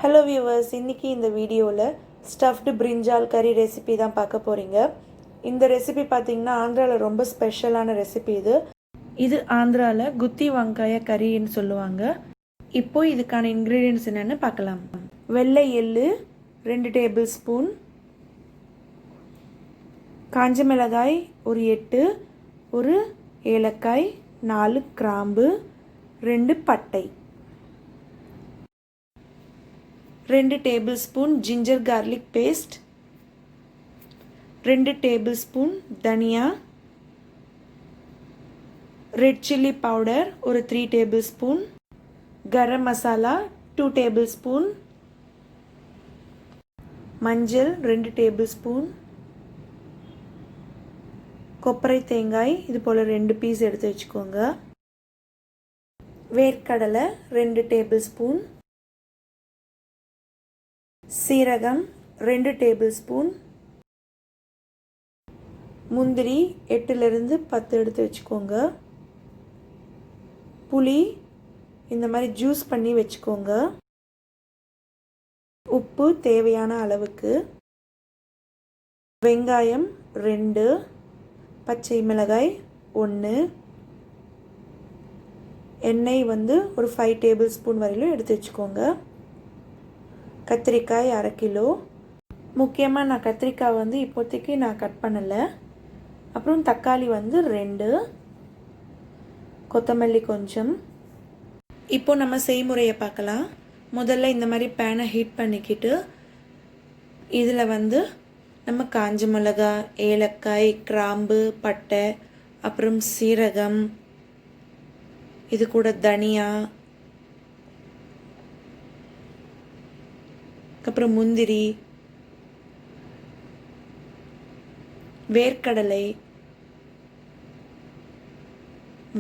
Hello viewers, இன்னைக்கு இந்த வீடியோல stuffed brinjal curry ரெசிபி தான் பார்க்க போறீங்க. இந்த ரெசிபி பாத்தீங்கன்னா ஆந்திரால ரொம்ப ஸ்பெஷலான ரெசிபி இது. இது ஆந்திரால குத்தி வங்காய கறின்னு சொல்லுவாங்க. இப்போ இதுக்கான ingredients என்னன்னு பார்க்கலாம். வெள்ளை எள்ளு 2 டேபிள்ஸ்பூன், காஞ்ச மிளகாய் ஒரு 8, ஒரு ஏலக்காய், 4 கிராம்பு, 2 பட்டை, 2 tablespoon ginger garlic paste, 2 tablespoon धनिया, red chili powder ஒரு 3 tablespoon, garam masala 2 tablespoon, மஞ்சள் 2 tablespoon, கொப்பரை தேங்காய் இது போல 2 பீஸ் எடுத்து வச்சுக்கோங்க, வேர்க்கடலை 2 tablespoon, சீரகம் 2 டேபிள்ஸ்பூன், முந்திரி 8லிருந்து 10 எடுத்து வச்சுக்கோங்க, புளி இந்த மாதிரி ஜூஸ் பண்ணி வச்சுக்கோங்க, உப்பு தேவையான அளவுக்கு, வெங்காயம் 2, பச்சை மிளகாய் 1, எண்ணெய் ஒரு 5 டேபிள்ஸ்பூன் வரையிலும் எடுத்து வச்சுக்கோங்க, கத்திரிக்காய் 1/2 கிலோ. முக்கியமாக நான் கத்திரிக்காய் இப்போதைக்கு நான் கட் பண்ணலை. அப்புறம் தக்காளி 2, கொத்தமல்லி கொஞ்சம். இப்போ நம்ம செய்முறையை பார்க்கலாம். முதல்ல இந்த மாதிரி பேனை ஹீட் பண்ணிக்கிட்டு இதில் நம்ம காஞ்ச மிளகாய், ஏலக்காய், கிராம்பு, பட்டை, அப்புறம் சீரகம், இது கூட தனியா, அப்புறம் முந்திரி, வேர்க்கடலை,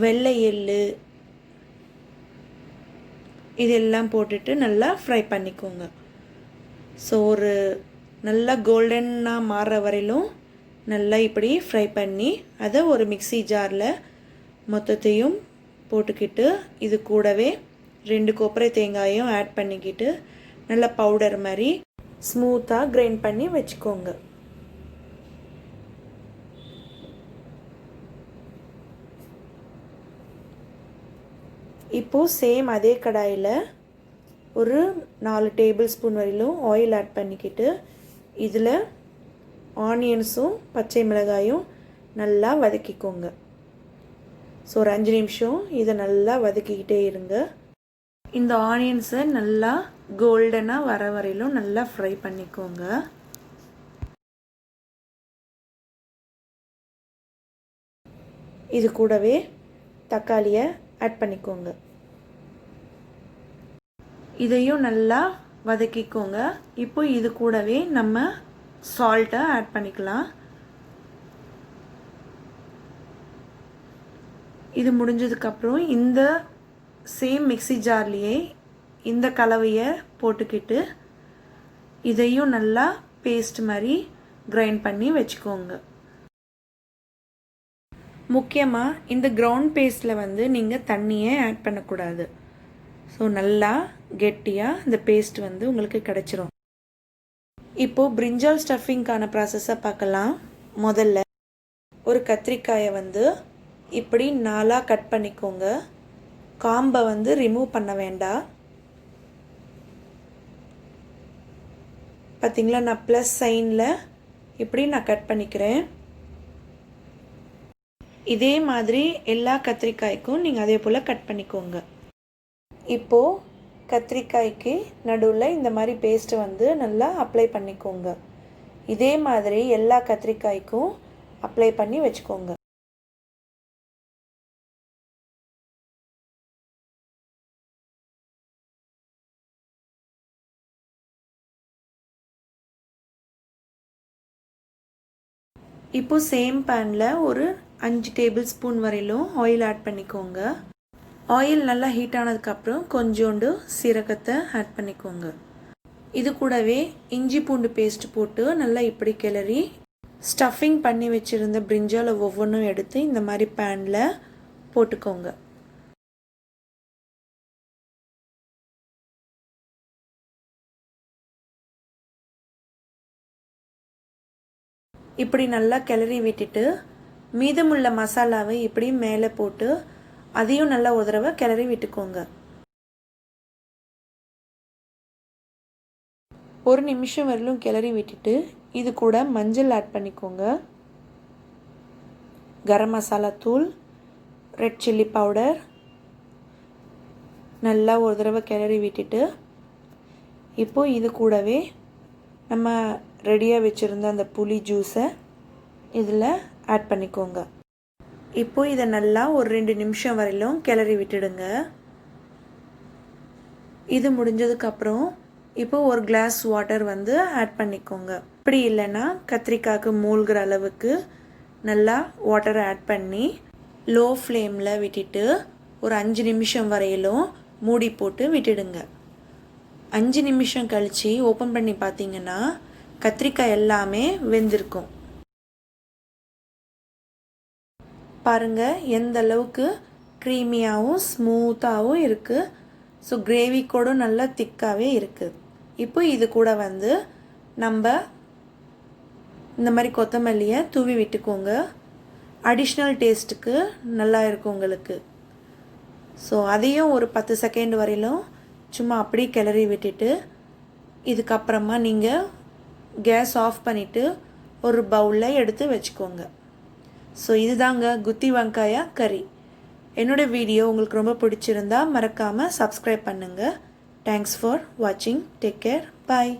வெள்ளை எள்ளு இதெல்லாம் போட்டுட்டு நல்லா ஃப்ரை பண்ணிக்கோங்க. ஸோ ஒரு நல்லா கோல்டனாக மாறுற வரையிலும் நல்லா இப்படி ஃப்ரை பண்ணி அதை ஒரு மிக்ஸி ஜாரில் மொத்தத்தையும் போட்டுக்கிட்டு இது கூடவே 2 கொப்பரை தேங்காயும் ஆட் பண்ணிக்கிட்டு நல்ல பவுடர் மாதிரி ஸ்மூத்தாக கிரைண்ட் பண்ணி வச்சுக்கோங்க. இப்போது சேம் அதே கடாயில் ஒரு 4 டேபிள்ஸ்பூன் வரையிலும் ஆயில் ஆட் பண்ணிக்கிட்டு இதில் ஆனியன்ஸும் பச்சை மிளகாயும் நல்லா வதக்கிக்கோங்க. ஸோ ஒரு 5 நிமிஷம் இதை நல்லா வதக்கிக்கிட்டே இருங்க. இந்த ஆனியன்ஸை நல்லா கோல்டனாக வர வரையிலும் நல்லா ஃப்ரை பண்ணிக்கோங்க. இது கூடவே தக்காளியை ஆட் பண்ணிக்கோங்க. இதையும் நல்லா வதக்கிக்கோங்க. இப்போ இது கூடவே நம்ம சால்ட்டை ஆட் பண்ணிக்கலாம். இது முடிஞ்சதுக்கப்புறம் இந்த சேம் மிக்ஸி ஜார்லேயே இந்த கலவையை போட்டுக்கிட்டு இதையும் நல்லா பேஸ்ட் மாதிரி கிரைண்ட் பண்ணி வச்சுக்கோங்க. முக்கியமாக இந்த கிரவுண்ட் பேஸ்ட்டில் நீங்கள் தண்ணியே ஆட் பண்ணக்கூடாது. ஸோ நல்லா கெட்டியாக இந்த பேஸ்ட் உங்களுக்கு கிடச்சிரும். இப்போது பிரிஞ்சால் ஸ்டஃபிங்கான ப்ராசஸை பார்க்கலாம். முதல்ல ஒரு கத்திரிக்காயை இப்படி 4 கட் பண்ணிக்கோங்க. காம்பை ரிமூவ் பண்ண வேண்டாம். பார்த்தீங்களா, நான் ப்ளஸ் சைனில் இப்படி நான் கட் பண்ணிக்கிறேன். இதே மாதிரி எல்லா கத்திரிக்காய்க்கும் நீங்கள் அதே போல் கட் பண்ணிக்கோங்க. இப்போது கத்திரிக்காய்க்கு நடுவில் இந்த மாதிரி பேஸ்ட்டு நல்லா அப்ளை பண்ணிக்கோங்க. இதே மாதிரி எல்லா கத்திரிக்காய்க்கும் அப்ளை பண்ணி வச்சுக்கோங்க. இப்போ சேம் பேனில் ஒரு 5 டேபிள்ஸ்பூன் வரையிலும் ஆயில் ஆட் பண்ணிக்கோங்க. ஆயில் நல்லா ஹீட் ஆனதுக்கப்புறம் கொஞ்சோண்டு சீரகத்தை ஆட் பண்ணிக்கோங்க. இது கூடவே இஞ்சி பூண்டு பேஸ்ட் போட்டு நல்லா இப்படி கிளறி ஸ்டஃபிங் பண்ணி வச்சுருந்த பிரிஞ்சாலை ஒவ்வொன்றும் எடுத்து இந்த மாதிரி பேனில் போட்டுக்கோங்க. இப்படி நல்லா கிளறி விட்டுட்டு மீதமுள்ள மசாலாவை இப்படி மேலே போட்டு அதையும் நல்லா ஒரு தடவை கிளறி விட்டுக்கோங்க. ஒரு நிமிஷம் வரலும் கிளறி விட்டுட்டு இது கூட மஞ்சள் ஆட் பண்ணிக்கோங்க, கரம் மசாலா தூள், ரெட் சில்லி பவுடர் நல்லா ஒரு தடவை கிளறி விட்டுட்டு இப்போது இது கூடவே நம்ம ரெடியாக வச்சுருந்த அந்த புளி ஜூஸை இதில் ஆட் பண்ணிக்கோங்க. இப்போது இதை நல்லா ஒரு 2 நிமிஷம் வரையிலும் கிளறி விட்டுடுங்க. இது முடிஞ்சதுக்கப்புறம் இப்போது ஒரு கிளாஸ் வாட்டர் வந்து ஆட் பண்ணிக்கோங்க. இப்படி இல்லைன்னா கத்திரிக்காய்க்கு மூழ்கிற அளவுக்கு நல்லா வாட்டரை ஆட் பண்ணி லோ ஃப்ளேமில் விட்டுட்டு ஒரு 5 நிமிஷம் வரையிலும் மூடி போட்டு விட்டுடுங்க. 5 நிமிஷம் கழித்து ஓப்பன் பண்ணி பார்த்தீங்கன்னா கத்திரிக்காய் எல்லாமே வெந்திருக்கும். பாருங்கள் எந்த அளவுக்கு க்ரீமியாகவும் ஸ்மூத்தாகவும் இருக்குது. ஸோ கிரேவி கூட நல்லா திக்காகவே இருக்குது. இப்போ இது கூட வந்து நம்ம இந்த மாதிரி கொத்தமல்லியை தூவி விட்டுக்கோங்க. அடிஷ்னல் டேஸ்ட்டுக்கு நல்லா இருக்கும் உங்களுக்கு. ஸோ அதையும் ஒரு 10 செகண்ட் வரையிலும் சும்மா அப்படி கிளறி விட்டுட்டு இதுக்கப்புறமா நீங்கள் கேஸ் ஆஃப் பண்ணிவிட்டு ஒரு பவுலில் எடுத்து வச்சுக்கோங்க. ஸோ இதுதாங்க குத்தி வெங்காய கறி. என்னோடய வீடியோ உங்களுக்கு ரொம்ப பிடிச்சிருந்தா மறக்காமல் சப்ஸ்கிரைப் பண்ணுங்கள். தேங்க்ஸ் ஃபார் வாட்சிங். Take care. பாய்.